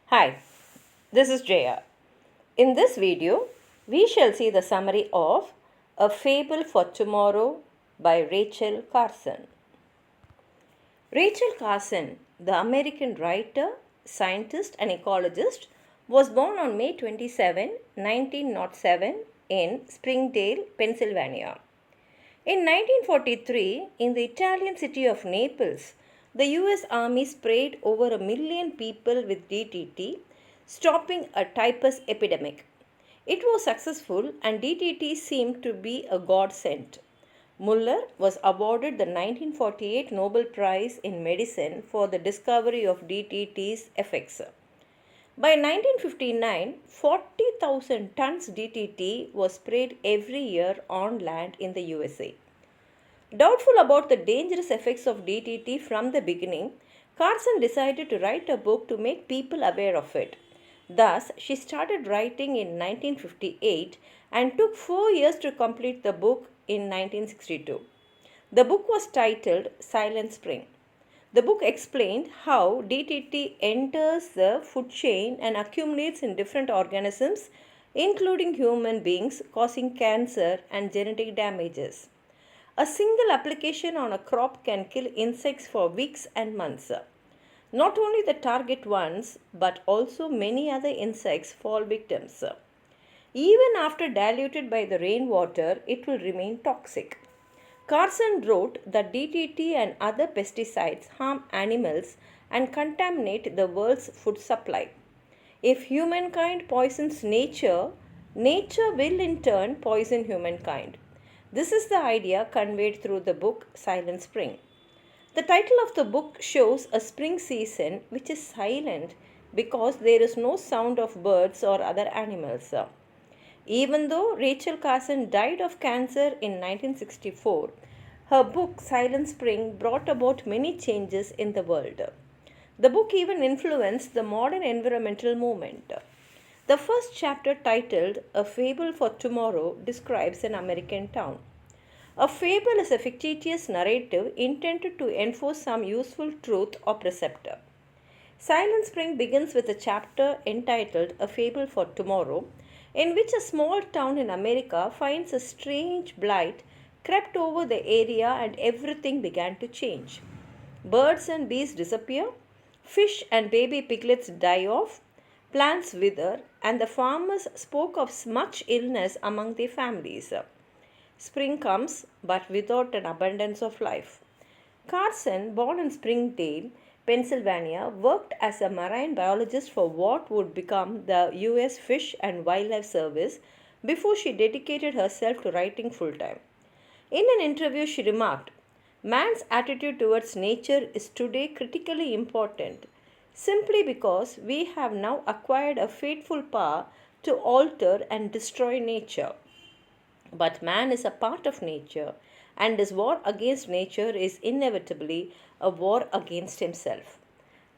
Hi, this is Jaya. In this video, we shall see the summary of A Fable for Tomorrow by Rachel Carson. Rachel Carson, the American writer, scientist, and ecologist, was born on May 27, 1907, in Springdale, Pennsylvania. In 1943, in the Italian city of Naples, the US Army sprayed over 1 million people with DDT, stopping a typhus epidemic. It was successful and DDT seemed to be a godsend. Muller was awarded the 1948 Nobel Prize in Medicine for the discovery of DDT's effects. By 1959, 40,000 tons DDT was sprayed every year on land in the USA. Doubtful about the dangerous effects of DDT from the beginning, Carson decided to write a book to make people aware of it. Thus, she started writing in 1958 and took 4 years to complete the book in 1962. The book was titled Silent Spring. The book explained how DDT enters the food chain and accumulates in different organisms, including human beings, causing cancer and genetic damages. A single application on a crop can kill insects for weeks and months. Not only the target ones, but also many other insects fall victims. Even after diluted by the rainwater, it will remain toxic. Carson wrote that DDT and other pesticides harm animals and contaminate the world's food supply. If humankind poisons nature, nature will in turn poison humankind. This is the idea conveyed through the book Silent Spring. The title of the book shows a spring season which is silent because there is no sound of birds or other animals. Even though Rachel Carson died of cancer in 1964, her book Silent Spring brought about many changes in the world. The book even influenced the modern environmental movement. The first chapter, titled A Fable for Tomorrow, describes an American town. A fable is a fictitious narrative intended to enforce some useful truth or precept. Silent Spring begins with a chapter entitled A Fable for Tomorrow, in which a small town in America finds a strange blight crept over the area and everything began to change. Birds and bees disappear, fish and baby piglets die off, plants wither, and the farmers spoke of much illness among their families. Spring comes, but without an abundance of life. Carson, born in Springdale, Pennsylvania, worked as a marine biologist for what would become the US Fish and Wildlife Service before she dedicated herself to writing full time. In an interview, she remarked, "Man's attitude towards nature is today critically important simply because we have now acquired a fateful power to alter and destroy nature. But man is a part of nature, and his war against nature is inevitably a war against himself."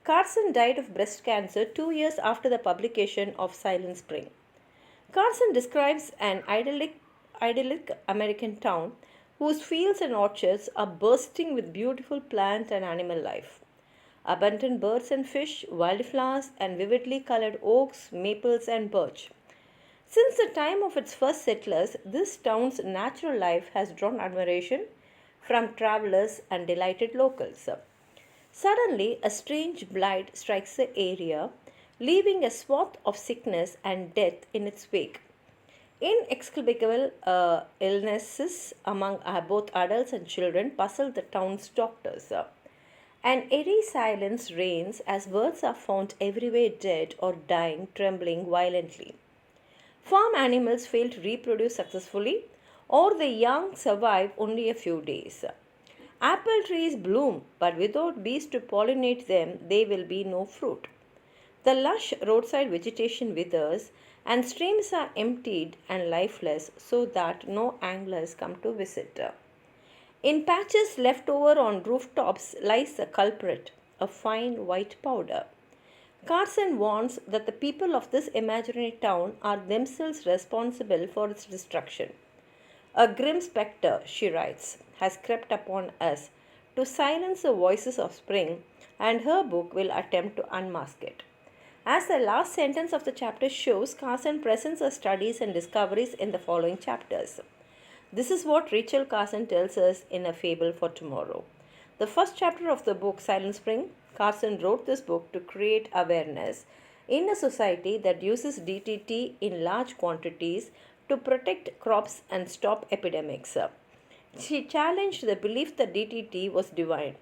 Carson died of breast cancer 2 years after the publication of Silent Spring. Carson describes an idyllic American town whose fields and orchards are bursting with beautiful plant and animal life. Abundant birds and fish, wildflowers, and vividly colored oaks, maples, and birch. Since the time of its first settlers, this town's natural life has drawn admiration from travelers and delighted locals. Suddenly, a strange blight strikes the area, leaving a swath of sickness and death in its wake. Inexplicable illnesses among both adults and children puzzle the town's doctors. An eerie silence reigns as birds are found everywhere dead or dying, trembling violently. Farm animals fail to reproduce successfully, or the young survive only a few days. Apple trees bloom, but without bees to pollinate them, there will be no fruit. The lush roadside vegetation withers, and streams are emptied and lifeless so that no anglers come to visit. In patches left over on rooftops lies a culprit, a fine white powder. Carson warns that the people of this imaginary town are themselves responsible for its destruction. A grim spectre, she writes, has crept upon us to silence the voices of spring, and her book will attempt to unmask it. As the last sentence of the chapter shows, Carson presents her studies and discoveries in the following chapters. This is what Rachel Carson tells us in A Fable for Tomorrow. The first chapter of the book, Silent Spring, Carson wrote this book to create awareness in a society that uses DDT in large quantities to protect crops and stop epidemics. She challenged the belief that DDT was divine.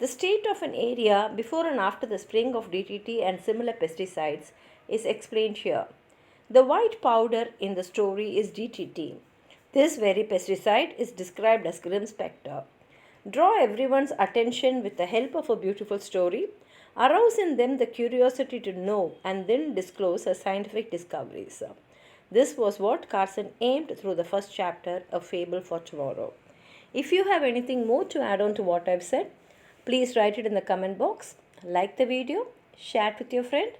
The state of an area before and after the spraying of DDT and similar pesticides is explained here. The white powder in the story is DDT. This very pesticide is described as Grim Spectre. Draw everyone's attention with the help of a beautiful story, arouse in them the curiosity to know, and then disclose her scientific discoveries. This was what Carson aimed through the first chapter of Fable for Tomorrow. If you have anything more to add on to what I've said, please write it in the comment box, like the video, share it with your friend,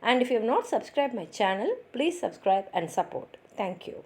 and if you have not subscribed my channel, please subscribe and support. Thank you.